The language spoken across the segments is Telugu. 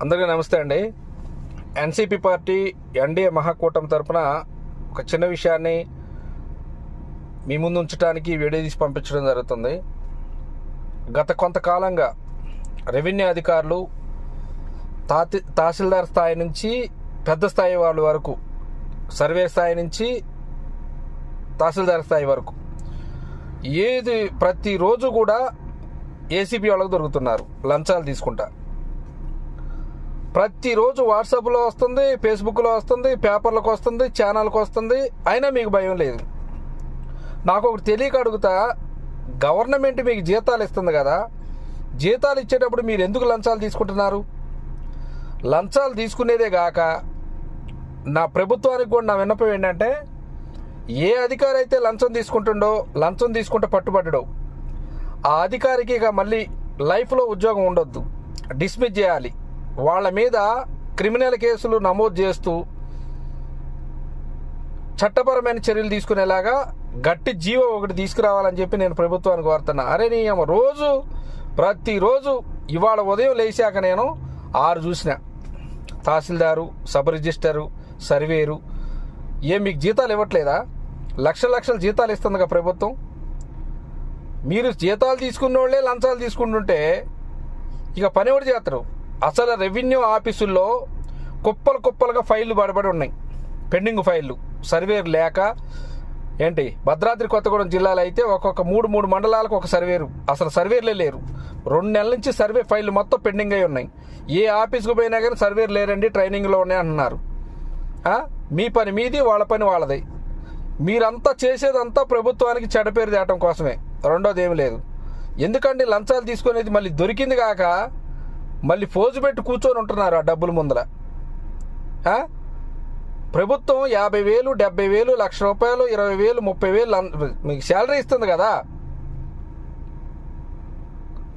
అందరికీ నమస్తే అండి. ఎన్సీపీ పార్టీ ఎన్డీఏ మహాకూటమి తరపున ఒక చిన్న విషయాన్ని మీ ముందు ఉంచడానికి వీడియో తీసి పంపించడం జరుగుతుంది. గత కొంతకాలంగా రెవెన్యూ అధికారులు తహసీల్దార్ స్థాయి నుంచి పెద్ద స్థాయి వాళ్ళ వరకు, సర్వే స్థాయి నుంచి తహసీల్దార్ స్థాయి వరకు ప్రతిరోజు కూడా ఏసీపీ వాళ్ళకు దొరుకుతున్నారు లంచాలు తీసుకుంటా. ప్రతిరోజు వాట్సాప్లో వస్తుంది, ఫేస్బుక్లో వస్తుంది, పేపర్లకు వస్తుంది, ఛానల్కి వస్తుంది. అయినా మీకు భయం లేదు. నాకు ఒకటి తెలియక అడుగుతా, గవర్నమెంట్ మీకు జీతాలు ఇస్తుంది కదా, జీతాలు ఇచ్చేటప్పుడు మీరు ఎందుకు లంచాలు తీసుకుంటున్నారు? లంచాలు తీసుకునేదే గాక నా ప్రభుత్వానికి కూడా నా విన్నపం ఏంటంటే, ఏ అధికారి అయితే లంచం తీసుకుంటుండో, లంచం తీసుకుంటే పట్టుబడ్డడో, ఆ అధికారికి ఇక మళ్ళీ లైఫ్లో ఉద్యోగం ఉండొద్దు, డిస్మిస్ చేయాలి. వాళ్ళ మీద క్రిమినల్ కేసులు నమోదు చేస్తూ చట్టపరమైన చర్యలు తీసుకునేలాగా గట్టి జీవో ఒకటి తీసుకురావాలని చెప్పి నేను ప్రభుత్వానికి కోరుతున్నా. అరే నీ రోజు ప్రతిరోజు ఇవాళ ఉదయం లేచాక నేను 6 చూసిన తహసీల్దారు, సబ్ రిజిస్టరు, సర్వేరు. మీకు జీతాలు ఇవ్వట్లేదా? లక్షల జీతాలు ఇస్తుందిగా ప్రభుత్వం. మీరు జీతాలు తీసుకున్న వాళ్ళే లంచాలు తీసుకుంటుంటే ఇక పని ఎవరు చేస్తారు? అసలు రెవెన్యూ ఆఫీసుల్లో కుప్పలుగా ఫైళ్ళు పడబడి ఉన్నాయి, పెండింగ్ ఫైళ్ళు. సర్వేరు లేక భద్రాద్రి కొత్తగూడెం జిల్లాలో అయితే ఒక్కొక్క 3 మండలాలకు ఒక సర్వేరు, అసలు సర్వేర్లే లేరు. 2 నెలల నుంచి సర్వే ఫైళ్ళు మొత్తం పెండింగ్ అయి ఉన్నాయి. ఏ ఆఫీస్కు పోయినా కానీ సర్వేరు లేరండి, ట్రైనింగ్లో ఉన్నాయి అంటున్నారు. మీ పని మీది, వాళ్ళ పని వాళ్ళది. మీరంతా చేసేదంతా ప్రభుత్వానికి చెడ్డ పేరు తేవటం కోసమే, రెండోది ఏమి లేదు. ఎందుకండి లంచాలు తీసుకునేది మళ్ళీ దొరికింది కాక మళ్ళీ ఫోజు పెట్టి కూర్చొని ఉంటున్నారు ఆ డబ్బుల ముందర. ప్రభుత్వం 50,000, 70,000, ₹1,00,000, 20,000, 30,000 మీకు శాలరీ ఇస్తుంది కదా.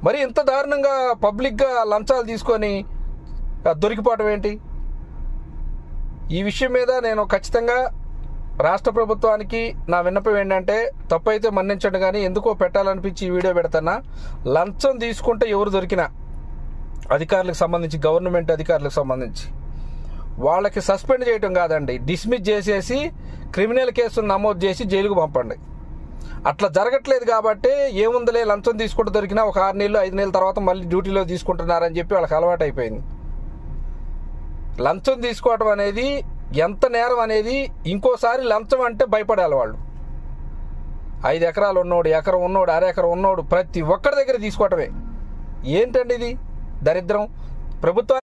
మరి ఇంత దారుణంగా పబ్లిక్గా లంచాలు తీసుకొని దొరికిపోవటం ఏంటి? ఈ విషయం మీద నేను ఖచ్చితంగా రాష్ట్ర ప్రభుత్వానికి నా విన్నపం ఏంటంటే, తప్పు అయితే మన్నించండి, కానీ ఎందుకో పెట్టాలనిపించి ఈ వీడియో పెడతానా. లంచం తీసుకుంటే ఎవరు దొరికినా అధికారులకు సంబంధించి, గవర్నమెంట్ అధికారులకు సంబంధించి వాళ్ళకి సస్పెండ్ చేయటం కాదండి, డిస్మిస్ చేసేసి క్రిమినల్ కేసులు నమోదు చేసి జైలుకు పంపండి. అట్లా జరగట్లేదు కాబట్టి ఏముందిలే, లంచం తీసుకుంటూ దొరికినా ఒక 6 నెలలు 5 నెలల తర్వాత మళ్ళీ డ్యూటీలో తీసుకుంటున్నారని చెప్పి వాళ్ళకి అలవాటు అయిపోయింది. లంచం తీసుకోవటం అనేది ఎంత నేరం అనేది ఇంకోసారి లంచం అంటే భయపడాలి వాళ్ళు. 5 ఎకరాలు ఉన్నోడు, ఎకరం ఉన్నోడు, అరెకరం ఉన్నోడు ప్రతి ఒక్కరి దగ్గర తీసుకోవటమే. ఏంటండి ఇది దరిద్రం? ప్రభుత్వం